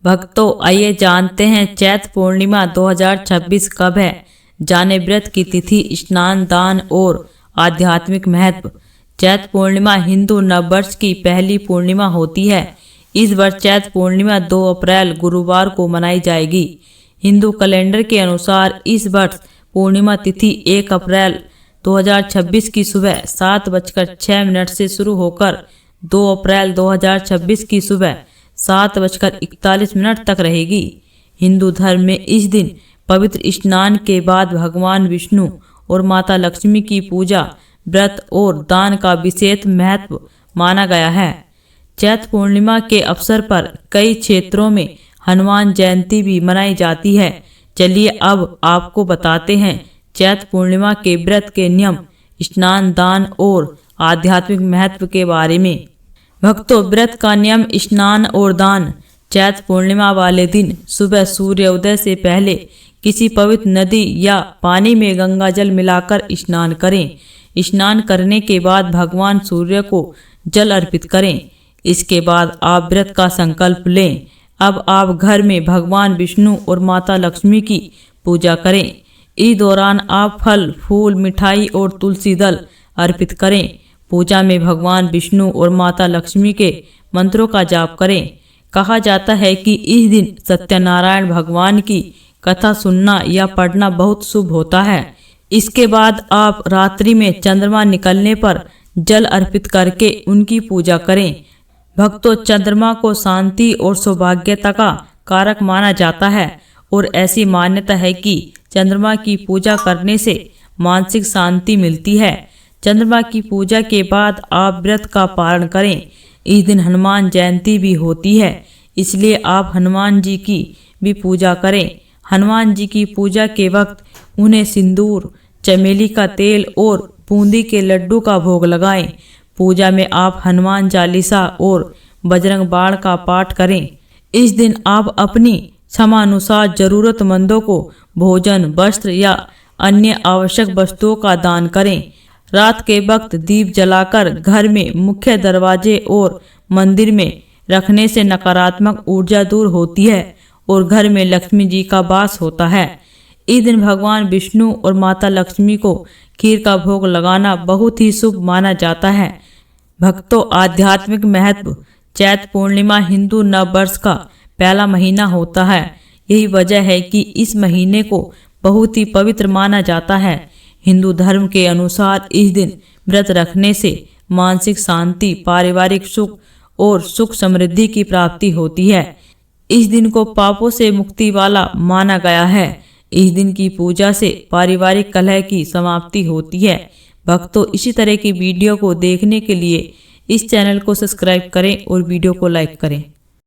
भक्तों आइए जानते हैं चैत्र पूर्णिमा 2026 कब है। जाने व्रत की तिथि, स्नान, दान और आध्यात्मिक महत्व। चैत्र पूर्णिमा हिंदू नववर्ष की पहली पूर्णिमा होती है। इस वर्ष चैत्र पूर्णिमा 2 अप्रैल गुरुवार को मनाई जाएगी। हिंदू कैलेंडर के अनुसार इस वर्ष पूर्णिमा तिथि 1 अप्रैल 2026 की सुबह 7:06 से शुरू होकर 2 अप्रैल 2026 की सुबह 7:41 तक रहेगी। हिंदू धर्म में इस दिन पवित्र स्नान के बाद भगवान विष्णु और माता लक्ष्मी की पूजा, व्रत और दान का विशेष महत्व माना गया है। चैत्र पूर्णिमा के अवसर पर कई क्षेत्रों में हनुमान जयंती भी मनाई जाती है। चलिए अब आपको बताते हैं चैत्र पूर्णिमा के व्रत के नियम, स्नान, दान और आध्यात्मिक महत्व के बारे में। भक्तों, व्रत का नियम, स्नान और दान। चैत्र पूर्णिमा वाले दिन सुबह सूर्योदय से पहले किसी पवित्र नदी या पानी में गंगा जल मिलाकर स्नान करें। स्नान करने के बाद भगवान सूर्य को जल अर्पित करें। इसके बाद आप व्रत का संकल्प लें। अब आप घर में भगवान विष्णु और माता लक्ष्मी की पूजा करें। इस दौरान आप फल, फूल, मिठाई और तुलसी दल अर्पित करें। पूजा में भगवान विष्णु और माता लक्ष्मी के मंत्रों का जाप करें। कहा जाता है कि इस दिन सत्यनारायण भगवान की कथा सुनना या पढ़ना बहुत शुभ होता है। इसके बाद आप रात्रि में चंद्रमा निकलने पर जल अर्पित करके उनकी पूजा करें। भक्तों, चंद्रमा को शांति और सौभाग्यता का कारक माना जाता है और ऐसी मान्यता है कि चंद्रमा की पूजा करने से मानसिक शांति मिलती है। चंद्रमा की पूजा के बाद आप व्रत का पालन करें। इस दिन हनुमान जयंती भी होती है, इसलिए आप हनुमान जी की भी पूजा करें। हनुमान जी की पूजा के वक्त उन्हें सिंदूर, चमेली का तेल और बूंदी के लड्डू का भोग लगाएं। पूजा में आप हनुमान चालीसा और बजरंग बाण का पाठ करें। इस दिन आप अपनी क्षमानुसार जरूरतमंदों को भोजन, वस्त्र या अन्य आवश्यक वस्तुओं का दान करें। रात के वक्त दीप जलाकर घर में मुख्य दरवाजे और मंदिर में रखने से नकारात्मक ऊर्जा दूर होती है और घर में लक्ष्मी जी का वास होता है। इस दिन भगवान विष्णु और माता लक्ष्मी को खीर का भोग लगाना बहुत ही शुभ माना जाता है। भक्तों, आध्यात्मिक महत्व। चैत्र पूर्णिमा हिंदू नववर्ष का पहला महीना होता है। यही वजह है कि इस महीने को बहुत ही पवित्र माना जाता है। हिंदू धर्म के अनुसार इस दिन व्रत रखने से मानसिक शांति, पारिवारिक सुख और सुख समृद्धि की प्राप्ति होती है। इस दिन को पापों से मुक्ति वाला माना गया है। इस दिन की पूजा से पारिवारिक कलह की समाप्ति होती है। भक्तों, इसी तरह की वीडियो को देखने के लिए इस चैनल को सब्सक्राइब करें और वीडियो को लाइक करें।